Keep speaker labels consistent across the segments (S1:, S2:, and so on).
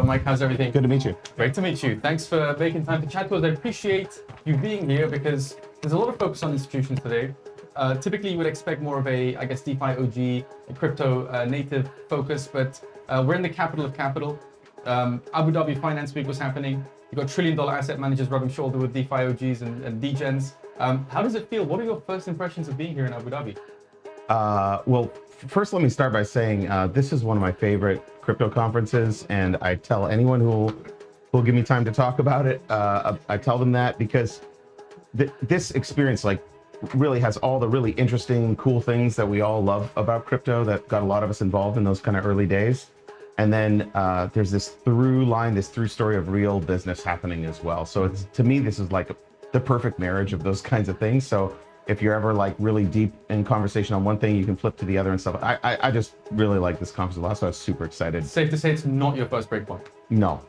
S1: Mike. How's everything?
S2: Good to meet you.
S1: Great to meet you. Thanks for making time to chat with us. I appreciate you being here because there's a lot of focus on institutions today. Typically, you would expect more of a, I guess, DeFi OG, a crypto native focus, but we're in the capital of capital. Abu Dhabi Finance Week was happening. You've got trillion-dollar asset managers rubbing shoulder with DeFi OGs and degens. How does it feel? What are your first impressions of being here in Abu Dhabi?
S2: Well, first let me start by saying this is one of my favorite crypto conferences, and I tell anyone who will give me time to talk about it, I tell them that because this experience really has all the really interesting, cool things that we all love about crypto that got a lot of us involved in those kind of early days. And then there's this through line, this through story of real business happening as well. So it's, to me, this is like the perfect marriage of those kinds of things. So if you're ever like really deep in conversation on one thing, you can flip to the other and stuff. I just really like this conference a lot, so I was super excited.
S1: Safe to say it's not your first breakpoint.
S2: No,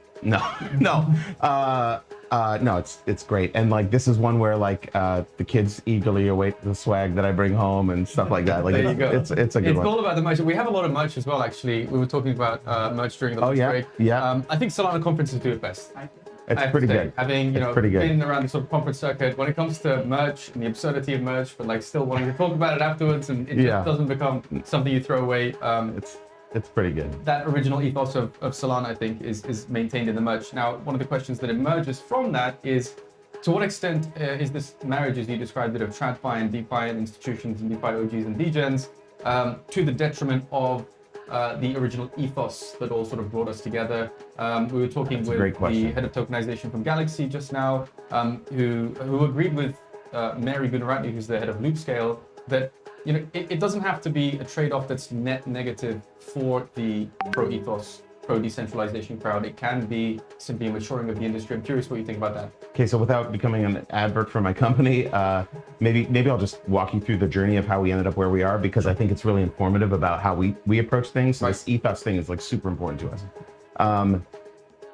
S2: it's great. And like, this is one where like the kids eagerly await the swag that I bring home and stuff like that. Like,
S1: there you go.
S2: It's a good one.
S1: It's all about the merch. We have a lot of merch as well, actually. We were talking about merch during the lunch break.
S2: Yeah.
S1: I think Solana conferences do it best.
S2: It's pretty good.
S1: Having been around the sort of conference circuit, when it comes to merch and the absurdity of merch, but like still wanting to talk about it afterwards, and it just doesn't become something you throw away.
S2: It's pretty good.
S1: That original ethos of Solana, I think, is maintained in the merch. Now, one of the questions that emerges from that is, to what extent is this marriage, as you described it, of TradFi and DeFi and institutions and DeFi OGs and degens to the detriment of the original ethos that all sort of brought us together? We were talking with the head of tokenization from Galaxy just now, who agreed with Mary Gunaratney, who's the head of Loopscale, that it doesn't have to be a trade-off that's net negative for the pro-ethos, pro-decentralization crowd. It can be simply a maturing of the industry. I'm curious what you think about that. Okay,
S2: so without becoming an advert for my company, maybe I'll just walk you through the journey of how we ended up where we are, because I think it's really informative about how we approach things. So this ethos thing is like super important to us.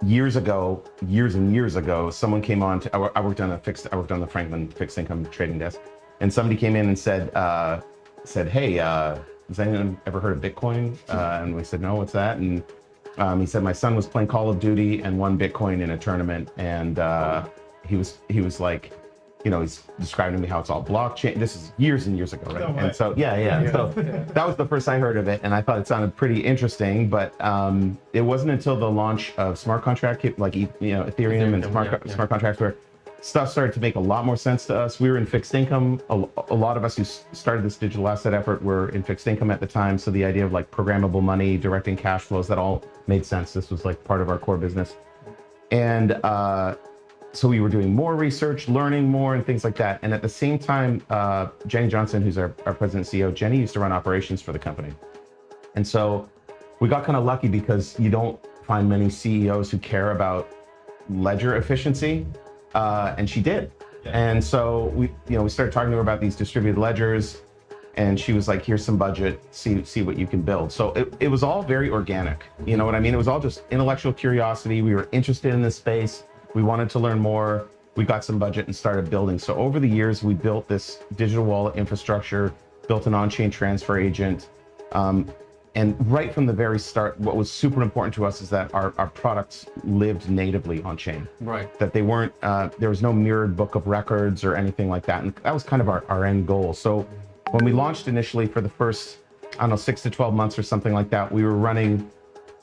S2: Years and years ago, someone came on to, I worked on the Franklin fixed income trading desk, and somebody came in and said, hey, has anyone ever heard of Bitcoin? And we said, no, what's that? And he said, my son was playing Call of Duty and won Bitcoin in a tournament. And he was like, he's describing to me how it's all blockchain. This is years and years ago, right? And so, so that was the first I heard of it. And I thought it sounded pretty interesting, but it wasn't until the launch of smart contract, like, Ethereum and smart contracts, where stuff started to make a lot more sense to us. We were in fixed income. A lot of us who started this digital asset effort were in fixed income at the time. So the idea of like programmable money, directing cash flows, that all made sense. This was like part of our core business. And so we were doing more research, learning more and things like that. And at the same time, Jenny Johnson, who's our president and CEO, Jenny used to run operations for the company. And so we got kind of lucky because you don't find many CEOs who care about ledger efficiency. And she did. And so we started talking to her about these distributed ledgers, and she was like, here's some budget, see what you can build. So it was all very organic. You know what I mean? It was all just intellectual curiosity. We were interested in this space. We wanted to learn more. We got some budget and started building. So over the years, we built this digital wallet infrastructure, built an on-chain transfer agent. And right from the very start, what was super important to us is that our products lived natively on chain.
S1: Right.
S2: That they weren't, there was no mirrored book of records or anything like that. And that was kind of our end goal. So when we launched initially for the first, 6 to 12 months or something like that, we were running,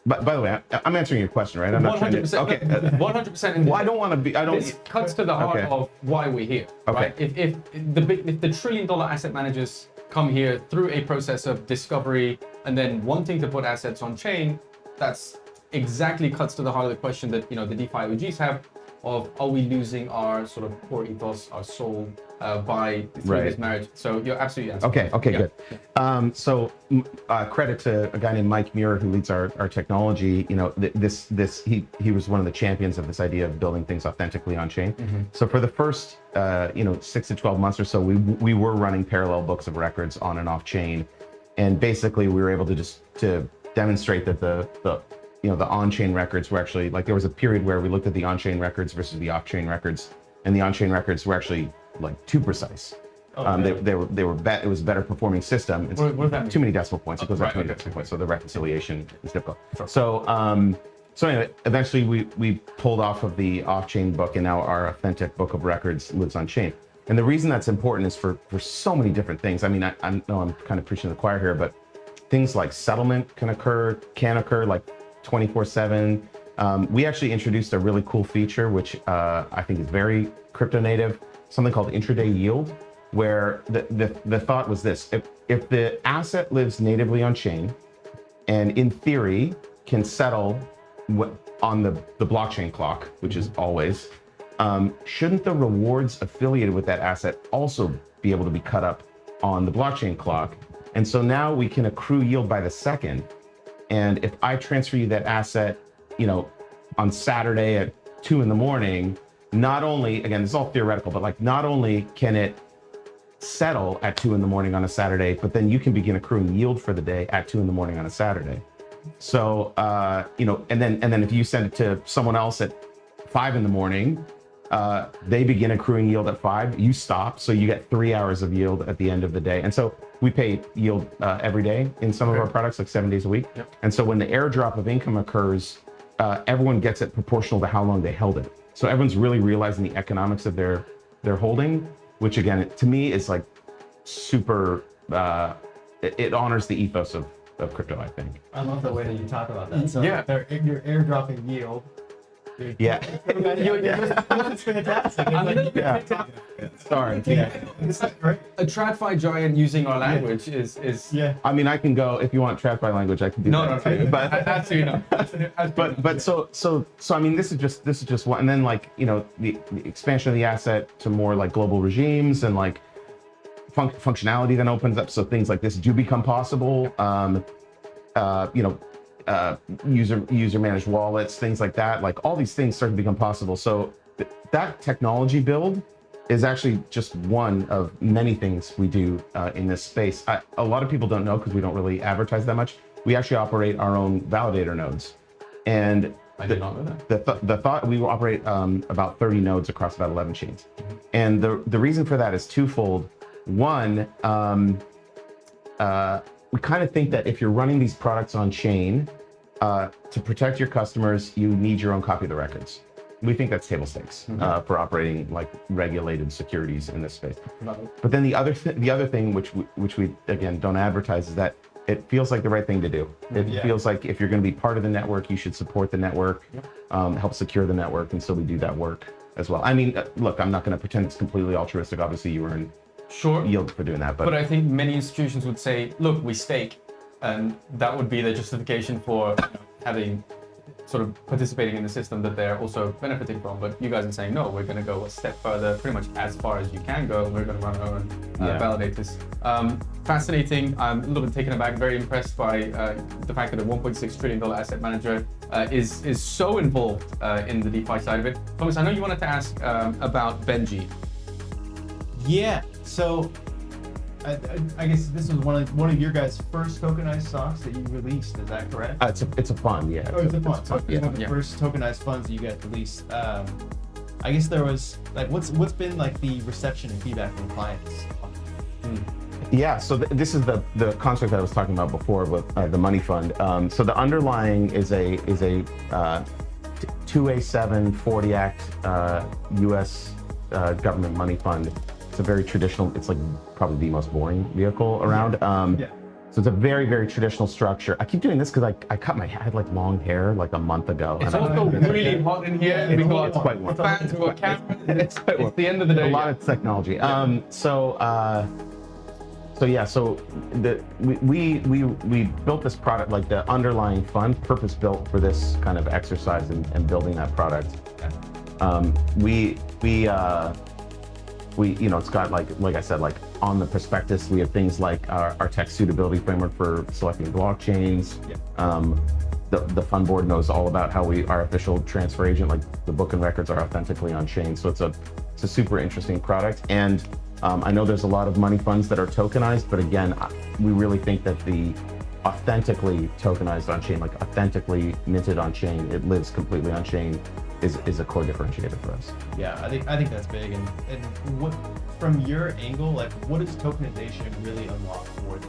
S2: by the way, I'm answering your question, right? I'm not
S1: 100%.
S2: Okay.
S1: 100%.
S2: Well, I don't want to be,
S1: This cuts to the heart of why we're here, right? If the trillion-dollar asset managers come here through a process of discovery and then wanting to put assets on chain, that's exactly cuts to the heart of the question that the DeFi OGs have of, are we losing our sort of core ethos, our soul, through this marriage? So you're absolutely answering.
S2: Okay, good. So credit to a guy named Mike Muir, who leads our technology. He was one of the champions of this idea of building things authentically on chain. So for the first 6 to 12 months or so, we were running parallel books of records on and off chain, and basically we were able to demonstrate that the on-chain records were actually, like, there was a period where we looked at the on-chain records versus the off-chain records, and the on-chain records were actually like too precise. It was a better performing system. It's
S1: what does that mean?
S2: Too many decimal points. It goes up too many decimal points, so the reconciliation is difficult. So So anyway, eventually we pulled off of the off-chain book, and now our authentic book of records lives on chain. And the reason that's important is for so many different things. I mean, I know I'm kind of preaching to the choir here, but things like settlement can occur like 24/7. We actually introduced a really cool feature, which I think is very crypto native, something called intraday yield, where the thought was this: if the asset lives natively on chain, and in theory can settle on the blockchain clock, which is always, shouldn't the rewards affiliated with that asset also be able to be cut up on the blockchain clock? And so now we can accrue yield by the second. And if I transfer you that asset, on Saturday at 2 a.m, not only, again, this is all theoretical, but like not only can it settle at 2 a.m. on a Saturday, but then you can begin accruing yield for the day at 2 a.m. on a Saturday. So, and then if you send it to someone else at 5 a.m, they begin accruing yield at 5, you stop. So you get 3 hours of yield at the end of the day. And so we pay yield every day in some of our products, like 7 days a week. Yep. And so when the airdrop of income occurs, everyone gets it proportional to how long they held it. So everyone's really realizing the economics of their holding, which again, to me is like super, it honors the ethos of crypto, I think.
S3: I love the way that you talk about that. So
S1: Yeah.
S3: You're airdropping yield.
S2: Yeah.
S3: It's fantastic.
S2: Sorry.
S3: It's great.
S1: A TradFi giant using our language is
S3: Yeah.
S2: I mean, I can go, if you want TradFi language, I can do that too. But
S1: absolutely not.
S2: but so I mean, this is just one, and then like, the expansion of the asset to more like global regimes and like functionality then opens up, so things like this do become possible. User managed wallets, things like that, like all these things start to become possible. So that technology build is actually just one of many things we do in this space. A lot of people don't know, because we don't really advertise that much. We actually operate our own validator nodes. And
S1: I did not know that.
S2: The thought we will operate about 30 nodes across about 11 chains. And the reason for that is twofold. One, we kind of think that if you're running these products on chain, to protect your customers, you need your own copy of the records. We think that's table stakes for operating like regulated securities in this space. But then the other thing, which we again don't advertise, is that it feels like the right thing to do. It feels like if you're going to be part of the network, you should support the network, help secure the network, and so we do that work as well. I mean, look, I'm not going to pretend it's completely altruistic. Obviously, you earn yield for doing that, but
S1: I think many institutions would say, look, we stake, and that would be the justification for having sort of participating in the system that they're also benefiting from. But you guys are saying, no, we're going to go a step further, pretty much as far as you can go, and we're going to run our own validators. Fascinating. I'm a little bit taken aback, very impressed by the fact that a $1.6 trillion asset manager is so involved in the DeFi side of it. Thomas, I know you wanted to ask about Benji.
S3: Yeah. So I guess this was one of your guys' first tokenized stocks that you released. Is that correct?
S2: It's a fund, yeah.
S3: Oh, it's a fund.
S2: Yeah.
S3: One of the first tokenized funds that you guys released. I guess there was like, what's been like the reception and feedback from clients?
S2: Yeah, so this is the construct I was talking about before with the money fund. So the underlying is a 2A7 40 Act U.S. Government money fund. It's a very traditional. It's like probably the most boring vehicle around. So it's a very, very traditional structure. I keep doing this because I cut my head like long hair like a month ago.
S1: It's also really hot in here.
S2: It's quite warm.
S1: Fans, we've got cameras.
S2: It's quite warm.
S1: It's the end of the day.
S2: A lot of technology. We built this product, like the underlying fund, purpose built for this kind of exercise and building that product. It's got like I said, like on the prospectus, we have things like our tech suitability framework for selecting blockchains. The fund board knows all about how our official transfer agent, like the book and records, are authentically on chain. So it's a super interesting product. And I know there's a lot of money funds that are tokenized, but again, we really think that the authentically tokenized on chain, like authentically minted on chain, it lives completely on chain, is a core differentiator for us.
S3: Yeah, I think that's big. And what, from your angle, like what does tokenization really unlock for the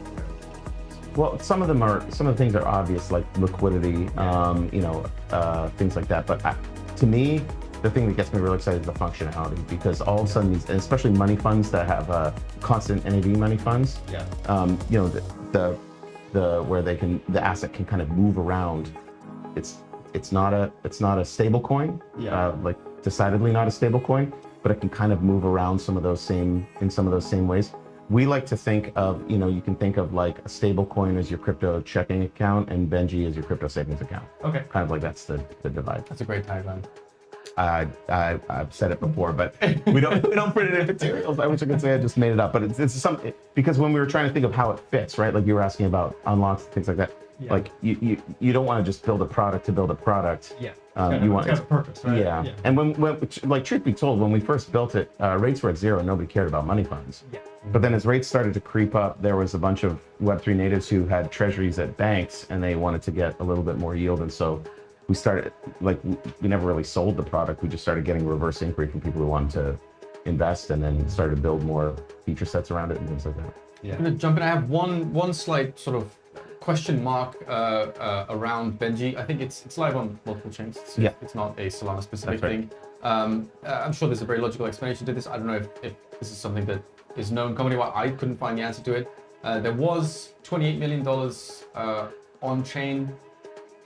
S2: Well, some of the things are obvious, like liquidity, things like that. But to me, the thing that gets me really excited is the functionality, because all of a sudden, these, especially money funds that have constant NAV money funds, the where the asset can kind of move around. It's not a stable coin, like decidedly not a stable coin, but it can kind of move around some of those same ways. We like to think of, you can think of like a stable coin as your crypto checking account and Benji as your crypto savings account.
S1: Okay.
S2: Kind of like that's the divide.
S1: That's a great tagline.
S2: I've said it before, but we don't print it in materials. I wish I could say I just made it up, but it's something, because when we were trying to think of how it fits, right? Like you were asking about unlocks, things like that. Yeah. Like you don't want to just build a product to build a product.
S3: Yeah.
S2: You want
S3: it's got a purpose, right?
S2: Yeah. And when like truth be told, when we first built it, rates were at zero. Nobody cared about money funds. Yeah. But then as rates started to creep up, there was a bunch of Web3 natives who had treasuries at banks, and they wanted to get a little bit more yield, and so we started, like, we never really sold the product. We just started getting reverse inquiry from people who wanted to invest, and then started to build more feature sets around it and things like that.
S1: Yeah. I'm gonna jump in. I have one slight sort of question mark around Benji. I think it's live on multiple chains. It's not a Solana specific thing. I'm sure there's a very logical explanation to this. I don't know if this is something that is known company-wide. I couldn't find the answer to it. There was $28 million on chain.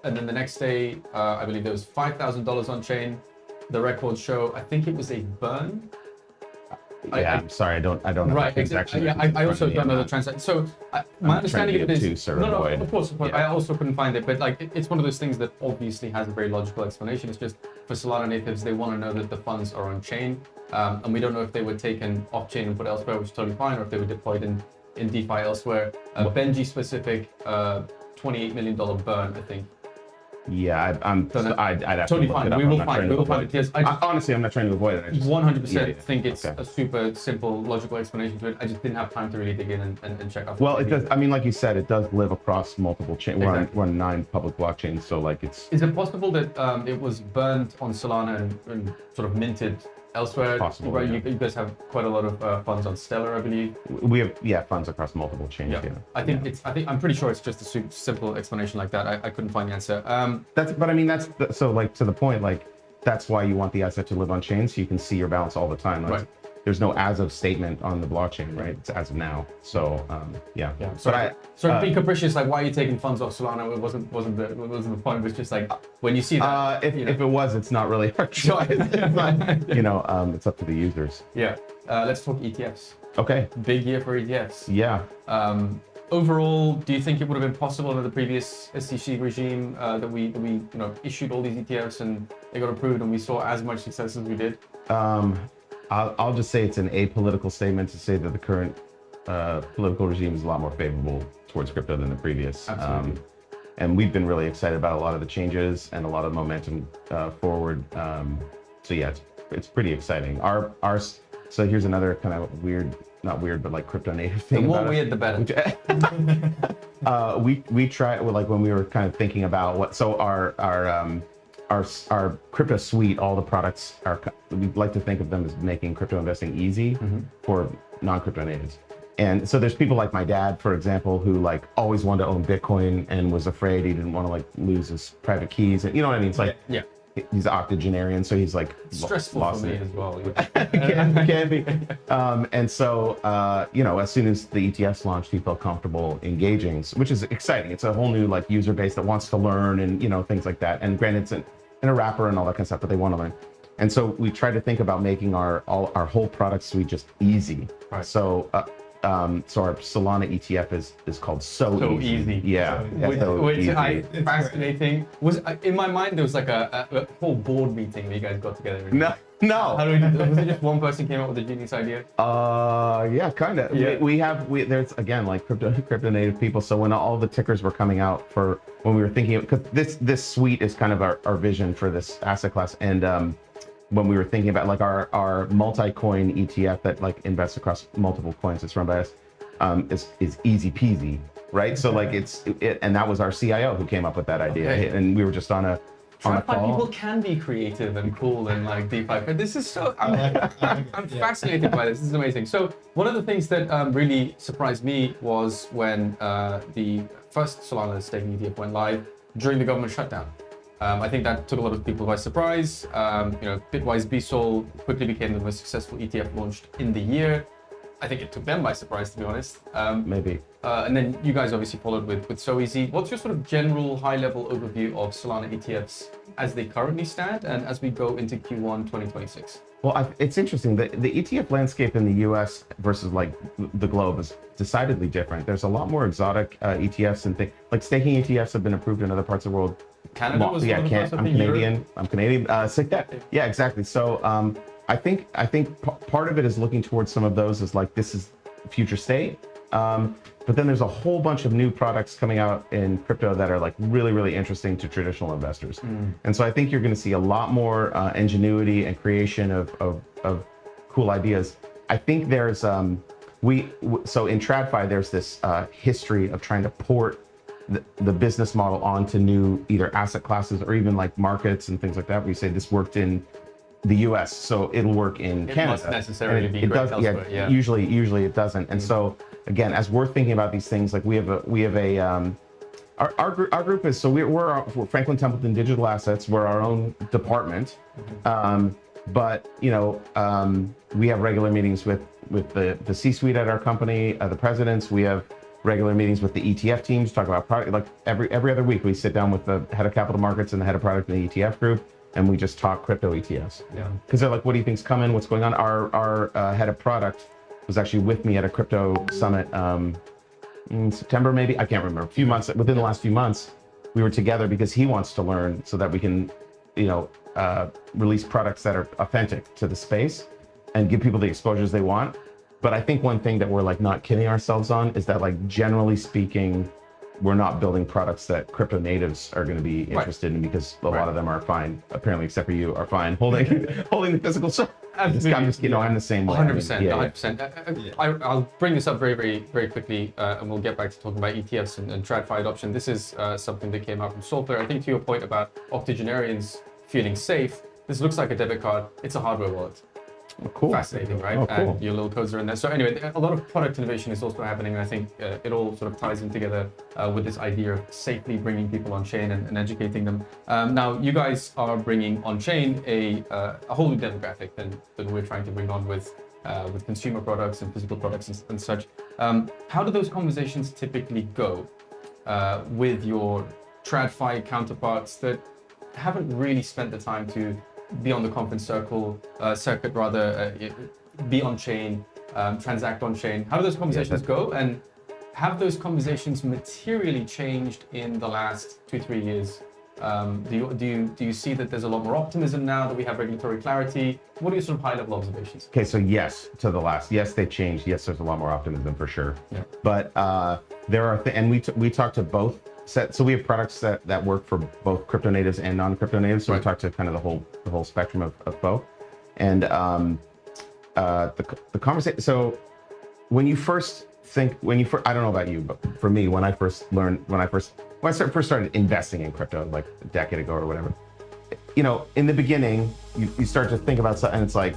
S1: And then the next day, I believe there was $5,000 on chain. The records show, I think it was a burn.
S2: I'm sorry, I don't know.
S1: Right, exactly. Yeah, I also don't know the transaction. So my understanding of it is, no, of course. Yeah. I also couldn't find it, but like it's one of those things that obviously has a very logical explanation. It's just for Solana natives, they want to know that the funds are on chain, and we don't know if they were taken off chain and put elsewhere, which is totally fine, or if they were deployed in DeFi elsewhere. Benji specific, $28 million burn, I think.
S2: Yeah, I'd have
S1: totally
S2: to look
S1: fine.
S2: it up.
S1: We will find it. Yes,
S2: honestly, I'm not trying to avoid it. I just
S1: 100% think it's a super simple, logical explanation to it. I just didn't have time to really dig in and check out.
S2: Well, it does. I mean, like you said, it does live across multiple chains.
S1: Exactly.
S2: We're on 9 public blockchains, so like it's.
S1: Is it possible that it was burned on Solana and sort of minted elsewhere?
S2: Possible.
S1: Right,
S2: Yeah.
S1: you guys have quite a lot of funds on Stellar, I believe.
S2: We have funds across multiple chains.
S1: Yeah. I'm pretty sure it's just a super simple explanation like that. I couldn't find the answer.
S2: So like to the point, like that's why you want the asset to live on chain, so you can see your balance all the time. Like,
S1: right.
S2: There's no as of statement on the blockchain, right? It's as of now. So yeah.
S1: So being capricious, like why are you taking funds off Solana? It wasn't the point. It was just like when you see that.
S2: If it was, it's not really our choice. It's up to the users.
S1: Yeah. Let's talk ETFs.
S2: Okay.
S1: Big year for ETFs.
S2: Yeah.
S1: Overall, do you think it would have been possible under the previous SEC regime that we issued all these ETFs and they got approved and we saw as much success as we did?
S2: I'll just say it's an apolitical statement to say that the current political regime is a lot more favorable towards crypto than the previous.
S1: Absolutely.
S2: And we've been really excited about a lot of the changes and a lot of momentum forward. So yeah, it's pretty exciting. So here's another kind of weird, not weird, but like crypto native thing.
S1: The more weird, the better.
S2: We tried, like when we were kind of thinking about what, so our crypto suite, all the products are, we like to think of them as making crypto investing easy for non-crypto natives. And so there's people like my dad, for example, who like always wanted to own Bitcoin and was afraid he didn't want to like lose his private keys. And you know what I mean? It's like, he's octogenarian, so he's like
S1: stressful
S2: lost
S1: for me
S2: it
S1: as well.
S2: can be. And so, as soon as the ETFs launched, he felt comfortable engaging, which is exciting. It's a whole new like user base that wants to learn and things like that. And granted, it's in a wrapper and all that kind of stuff, but they want to learn. And so we try to think about making our whole product suite just easy.
S1: Right.
S2: So our Solana ETF is called So Easy. Yeah.
S1: Which fascinating. Was in my mind there was like a whole board meeting that you guys got together.
S2: No.
S1: How do was it just one person came up with the genius idea?
S2: Yeah, kind of. Yeah. There's again like crypto native people. So when all the tickers were coming out for when we were thinking, because this suite is kind of our vision for this asset class, and when we were thinking about like our multi-coin ETF that like invests across multiple coins, it's run by us, is easy peasy, right? So like and that was our CIO who came up with that idea, and we were just on a call.
S1: People can be creative and cool and like DeFi, but this is so I'm fascinated by this. This is amazing. So one of the things that really surprised me was when the first Solana staking ETF went live during the government shutdown. I think that took a lot of people by surprise. Bitwise BSOL quickly became the most successful ETF launched in the year. I think it took them by surprise, to be honest.
S2: Maybe.
S1: And then you guys obviously followed with SoEasy. What's your sort of general high-level overview of Solana ETFs as they currently stand and as we go into Q1 2026?
S2: Well, it's interesting. The ETF landscape in the US versus like the globe is decidedly different. There's a lot more exotic ETFs and things. Like staking ETFs have been approved in other parts of the world.
S1: Canada was one of the first,
S2: I'm Canadian. I'm Canadian. Yeah, exactly. So I think part of it is looking towards some of those as like this is future state. But then there's a whole bunch of new products coming out in crypto that are like really, really interesting to traditional investors. And so I think you're going to see a lot more ingenuity and creation of cool ideas. I think there's so in TradFi there's this history of trying to port the business model onto new either asset classes or even like markets and things like that. We say this worked in the US, so it'll work in Canada.
S1: It must necessarily be great elsewhere. Yeah.
S2: Usually it doesn't. And so again, as we're thinking about these things, like we have our group is, so we're Franklin Templeton Digital Assets. We're our own department. But we have regular meetings with the C-suite at our company, the presidents. We have regular meetings with the ETF teams, talk about product. Like every other week, we sit down with the head of capital markets and the head of product in the ETF group, and we just talk crypto ETFs. Yeah. Because they're like, what do you think's coming? What's going on? Our head of product was actually with me at a crypto summit in September, maybe. I can't remember. Within the last few months, we were together because he wants to learn so that we can, release products that are authentic to the space and give people the exposures they want. But I think one thing that we're like not kidding ourselves on is that like generally speaking, we're not building products that crypto natives are going to be interested in because a lot of them are fine, apparently, except for you, are fine holding the physical stuff. I'm just kidding. I'm the same way.
S1: 100%. 100%. I'll bring this up very, very, very quickly, and we'll get back to talking about ETFs and TradFi adoption. This is something that came out from Solana. I think to your point about octogenarians feeling safe, this looks like a debit card. It's a hardware wallet.
S2: Oh, cool.
S1: Fascinating, right?
S2: Oh, cool.
S1: And your little codes are in there. So anyway, a lot of product innovation is also happening, and I think it all sort of ties in together with this idea of safely bringing people on chain and educating them. Now, you guys are bringing on chain a whole new demographic than we're trying to bring on with consumer products and physical products and such. How do those conversations typically go with your TradFi counterparts that haven't really spent the time to be on the conference circuit rather, be on chain, transact on chain? How do those conversations go, and have those conversations materially changed in the last 2-3 years? Do you see that there's a lot more optimism now that we have regulatory clarity? What are your sort of high level observations?
S2: Okay, so yes to the last. Yes, they changed. Yes, there's a lot more optimism for sure. Yeah. But there are and we talk to both. So we have products that work for both crypto natives and non-crypto natives. So we talk to kind of the whole spectrum of both. And the conversation. So when I don't know about you, but for me, when I first started investing in crypto like a decade ago or whatever, in the beginning, you start to think about something, and it's like,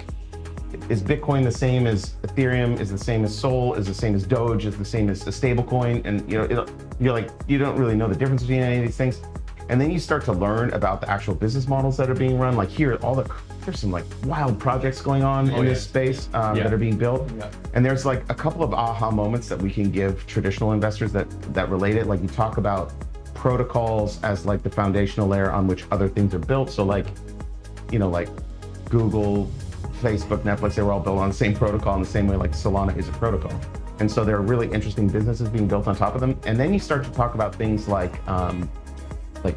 S2: is Bitcoin the same as Ethereum? Is the same as Sol? Is the same as Doge? Is the same as a stable coin? And you're like, you don't really know the difference between any of these things. And then you start to learn about the actual business models that are being run. Like there's some like wild projects going on in this space that are being built. Yeah. And there's like a couple of aha moments that we can give traditional investors that relate it. Like you talk about protocols as like the foundational layer on which other things are built. So like Google, Facebook, Netflix, they were all built on the same protocol in the same way like Solana is a protocol. And so there are really interesting businesses being built on top of them. And then you start to talk about things like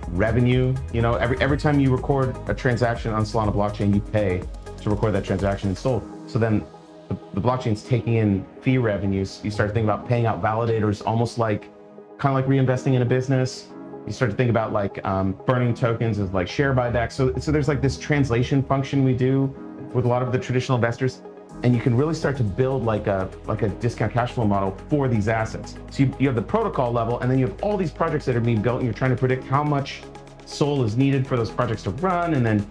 S2: revenue. Every time you record a transaction on Solana blockchain, you pay to record that transaction in Sol. So then the blockchain's taking in fee revenues. You start thinking about paying out validators, almost kind of like reinvesting in a business. You start to think about like burning tokens as like share buybacks. So there's like this translation function we do with a lot of the traditional investors, and you can really start to build like a discount cash flow model for these assets. So you have the protocol level, and then you have all these projects that are being built, and you're trying to predict how much Sol is needed for those projects to run, and then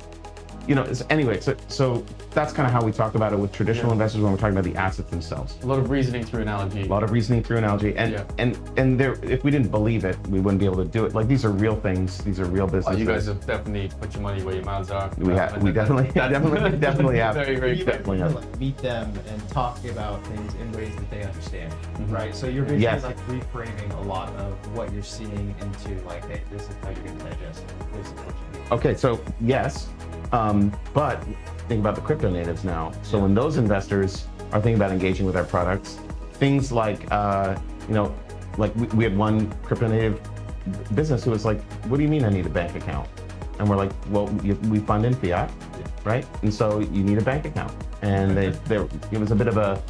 S2: Anyway, so that's kind of how we talk about it with traditional investors when we're talking about the assets themselves.
S1: A lot of reasoning through analogy.
S2: A lot of reasoning through analogy, and there, if we didn't believe it, we wouldn't be able to do it. Like, these are real things. These are real businesses.
S1: You guys have definitely put your money where your mouths are.
S2: We definitely have.
S1: Very, very
S2: definitely have.
S3: Like meet them and talk about things in ways that they understand, right? So you're basically like reframing a lot of what you're seeing into like, hey, this is how you're going to digest it. This is what you need.
S2: Okay, so yes, but think about the crypto natives now. So when those investors are thinking about engaging with our products, things like, like we had one crypto native business who was like, what do you mean I need a bank account? And we're like, well, we fund in fiat, right? And so you need a bank account. And it was a bit of a,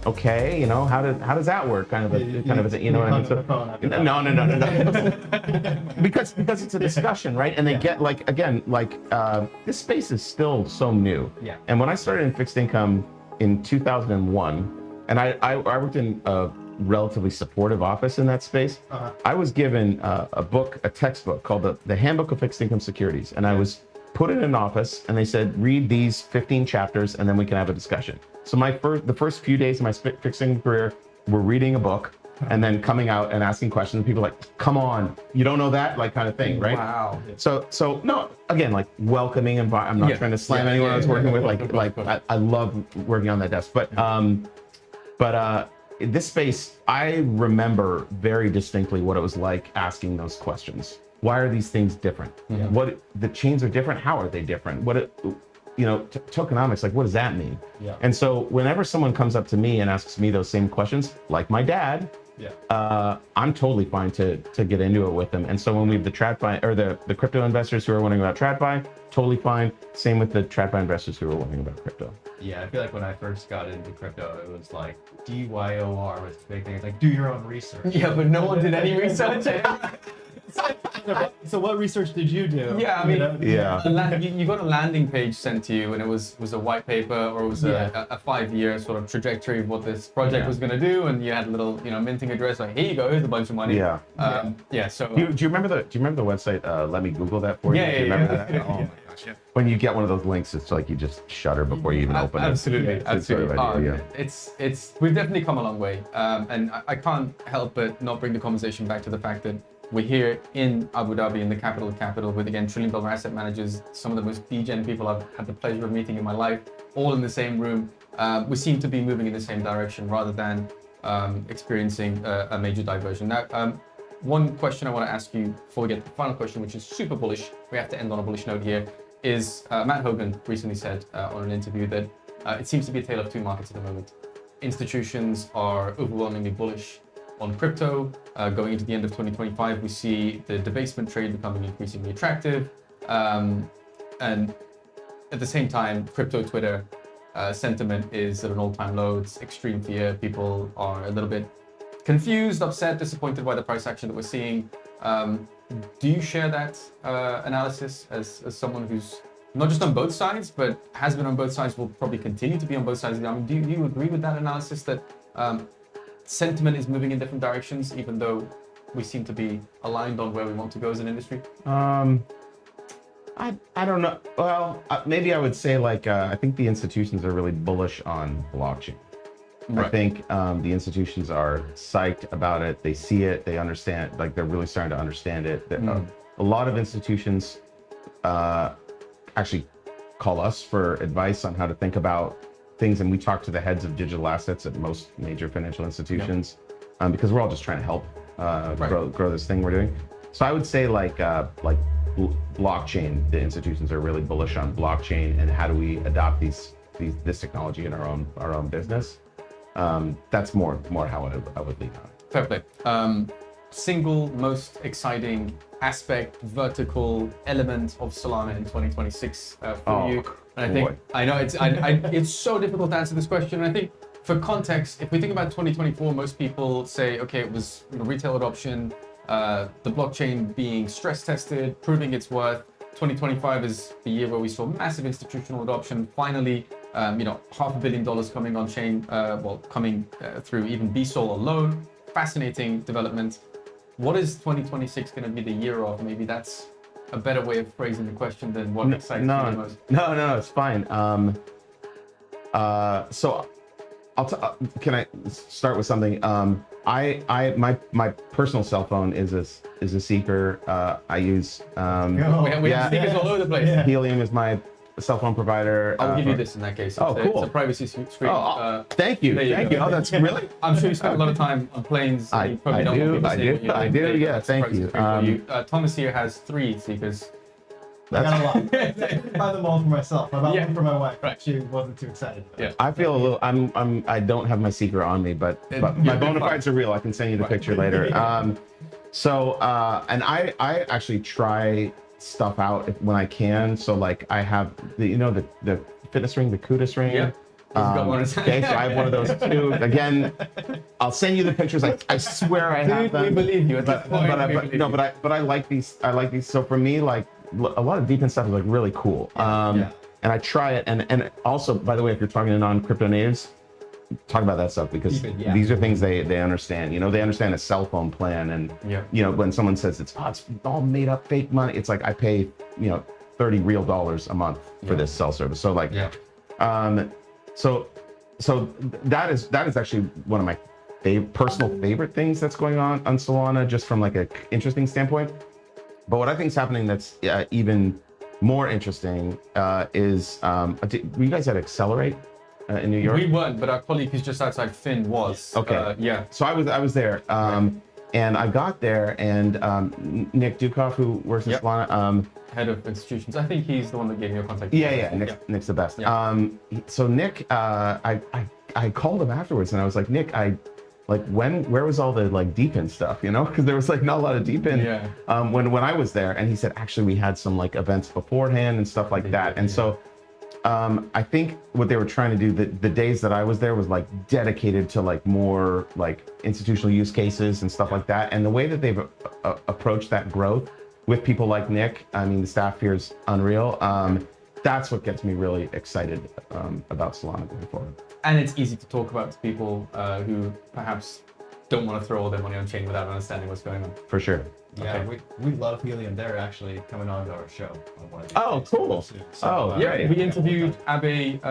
S2: okay, how does that work? Kind of a, what I mean? So, no. because it's a discussion, right? And they get this space is still so new.
S3: Yeah.
S2: And when I started in fixed income in 2001, and I worked in a relatively supportive office in that space, I was given a textbook called the Handbook of Fixed Income Securities, and I was put in an office, and they said, read these 15 chapters, and then we can have a discussion. So the first few days of my fixed income career were reading a book, and then coming out and asking questions. People like, come on, you don't know that, like, kind of thing, right?
S1: Wow.
S2: So no, again, like, welcoming environment. I'm not trying to slam anyone I was working with. I love working on that desk, but this space, I remember very distinctly what it was like asking those questions. Why are these things different? What the chains are different? How are they different? Tokenomics, like, what does that mean? And so whenever someone comes up to me and asks me those same questions, like my dad, I'm totally fine to get into it with them. And so when we have the TradFi, or the crypto investors who are wondering about TradFi, totally fine. Same with the TradFi investors who are wondering about crypto.
S3: Yeah, I feel like when I first got into crypto, it was like DYOR was the big thing. It's like, do your own research.
S1: Yeah, but no one did any research.
S3: So what research did you do?
S1: Yeah, I mean,
S2: you
S1: got a landing page sent to you, and it was a white paper, or it was a 5-year sort of trajectory of what this project was going to do, and you had a little minting address, like, here you go, here's a bunch of money. So
S2: do you remember the website? Let me Google that for you. Do you remember that? Oh my gosh, yeah. When you get one of those links, it's like you just shudder before you even open it.
S1: Absolutely.
S2: Sort of idea,
S1: It's we've definitely come a long way, and I can't help but not bring the conversation back to the fact that we're here in Abu Dhabi, in the capital of capital, with, again, trillion-dollar asset managers, some of the most degen people I've had the pleasure of meeting in my life, all in the same room. We seem to be moving in the same direction rather than experiencing a major diversion. Now, one question I want to ask you before we get to the final question, which is super bullish, we have to end on a bullish note here, is Matt Hogan recently said on an interview that it seems to be a tale of two markets at the moment. Institutions are overwhelmingly bullish on crypto. Going into the end of 2025, we see the debasement trade becoming increasingly attractive. And at the same time, crypto Twitter sentiment is at an all-time low. It's extreme fear. People are a little bit confused, upset, disappointed by the price action that we're seeing. Do you share that analysis as someone who's not just on both sides, but has been on both sides, will probably continue to be on both sides? I mean, do you agree with that analysis that sentiment is moving in different directions, even though we seem to be aligned on where we want to go as an industry?
S2: I don't know. Well, maybe I would say, like, I think the institutions are really bullish on blockchain. Right. I think the institutions are psyched about it. They see it. They understand. Like, they're really starting to understand it. A lot of institutions actually call us for advice on how to think about things, and we talk to the heads of digital assets at most major financial institutions, because we're all just trying to help grow this thing we're doing. So I would say, like blockchain, the institutions are really bullish on blockchain and how do we adopt this technology in our own business. That's more how I would lean on.
S1: Fair play. Single most exciting aspect, vertical element of Solana in 2026 for you? And I think, I know it's so difficult to answer this question. And I think, for context, if we think about 2024, most people say, okay, it was retail adoption, the blockchain being stress tested, proving its worth. 2025 is the year where we saw massive institutional adoption. Finally, $500 million coming on chain, coming through even BSOL alone. Fascinating development. What is 2026 going to be the year of? Maybe that's a better way of phrasing the question than what excites you the most?
S2: No, it's fine. So can I start with something? My personal cell phone is a Seeker. I use
S1: we have Seekers all over the place.
S2: Helium is my cell phone provider.
S1: I'll give you this in that case.
S2: Cool.
S1: It's a privacy screen.
S2: Thank you. Thank you. Oh, that's really.
S1: I'm sure you spend a lot of time on planes.
S2: I do. Thank you.
S1: Thomas here has 3 Seekers.
S3: I got a lot. I buy them all for myself. I bought one for my wife. Right. She wasn't too excited.
S2: I feel a little. I don't have my Seeker on me, but my bona fides are real. I can send you the picture later. And I actually try stuff out when I can. So like I have the fitness ring, the CUDIS ring.
S1: Yeah.
S2: Okay, so I have one of those too. Again, I'll send you the pictures. I swear I have them.
S1: We believe you at this point.
S2: But I like these. I like these. So for me, like a lot of DePIN stuff is like really cool. And I try it. And also, by the way, if you're talking to non-crypto natives, talk about that stuff because these are things they understand. They understand a cell phone plan, and when someone says it's all made up fake money, it's like I pay $30 real a month for this cell service. So like so that is actually one of my personal favorite things that's going on Solana, just from like a interesting standpoint. But what I think is happening that's even more interesting is were you guys at Accelerate in New York?
S1: We weren't, but our colleague who's just outside Finn was.
S2: Okay. So I was there, and I got there, and Nick Dukoff, who works at Solana,
S1: head of institutions. I think he's the one that gave me your contact.
S2: Nick's the best. So Nick, I called him afterwards, and I was like, Nick, where was all the like DePIN stuff, because there was like not a lot of DePIN when I was there. And he said, actually, we had some like events beforehand and stuff like that. And so I think what they were trying to do the days that I was there was like dedicated to like more like institutional use cases and stuff like that. And the way that they've approached that growth with people like Nick, I mean, the staff here is unreal. That's what gets me really excited about Solana going forward.
S1: And it's easy to talk about to people who perhaps don't want to throw all their money on chain without understanding what's going on.
S2: For sure.
S3: Yeah, we love Helium. They're actually coming on to our show on one of these days.
S2: Cool.
S3: So,
S1: we interviewed Abe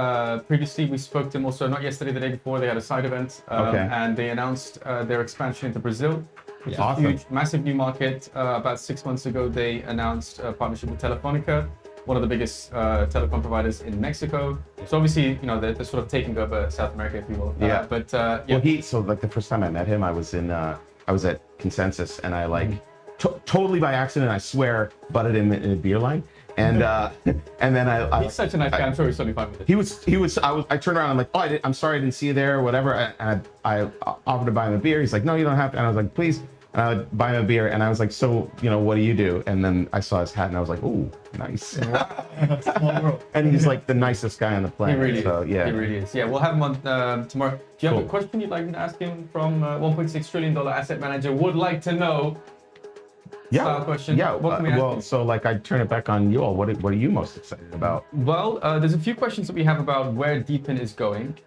S1: previously. We spoke to him also, not yesterday, the day before. They had a side event, and they announced their expansion into Brazil, which is a huge, massive new market. About 6 months ago, they announced a partnership with Telefonica, one of the biggest telecom providers in Mexico. So obviously, they're sort of taking over South America, if you will.
S2: So like the first time I met him, I was at Consensus, and I totally by accident, I swear, butted him in a beer line. And then
S1: he's such a nice guy. I'm sure he's totally fine with it.
S2: I turned around. I'm like, I'm sorry I didn't see you there, or whatever. And I offered to buy him a beer. He's like, no, you don't have to. And I was like, please. And I would buy him a beer. And I was like, so, what do you do? And then I saw his hat, and I was like, ooh, nice.
S3: Small world.
S2: And he's like the nicest guy on the planet.
S1: He really is.
S2: So, yeah.
S1: He really is. Yeah, we'll have him on tomorrow. Do you have a question you'd like me to ask him from $1.6 trillion asset manager? Would like to know. Question.
S2: What can we ask him? So I'd turn it back on you all. What are you most excited about?
S1: Well, there's a few questions that we have about where DePIN is going.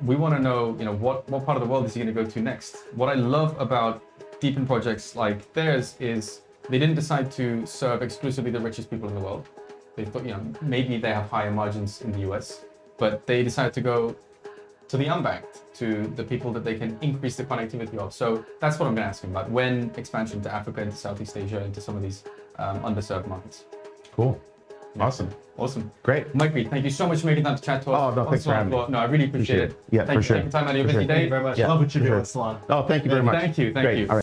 S1: We want to know, what part of the world is he going to go to next? What I love about DePIN projects like theirs is they didn't decide to serve exclusively the richest people in the world. They thought, maybe they have higher margins in the US, but they decided to go to the unbanked, to the people that they can increase the connectivity of. So that's what I'm going to ask him about. When expansion to Africa, into Southeast Asia, into some of these underserved markets.
S2: Cool.
S1: Yeah.
S2: Awesome. Great.
S1: Mike Reed, thank you so much for making time to chat to us.
S2: Oh, no, thanks for having me.
S1: No, I really appreciate it.
S2: Yeah,
S1: thank
S2: for sure.
S1: Taking time out of your busy day.
S3: Thank you very much. Love what you're doing, Solana.
S2: Oh, thank you very much.
S1: Thank you.
S2: Great. All right.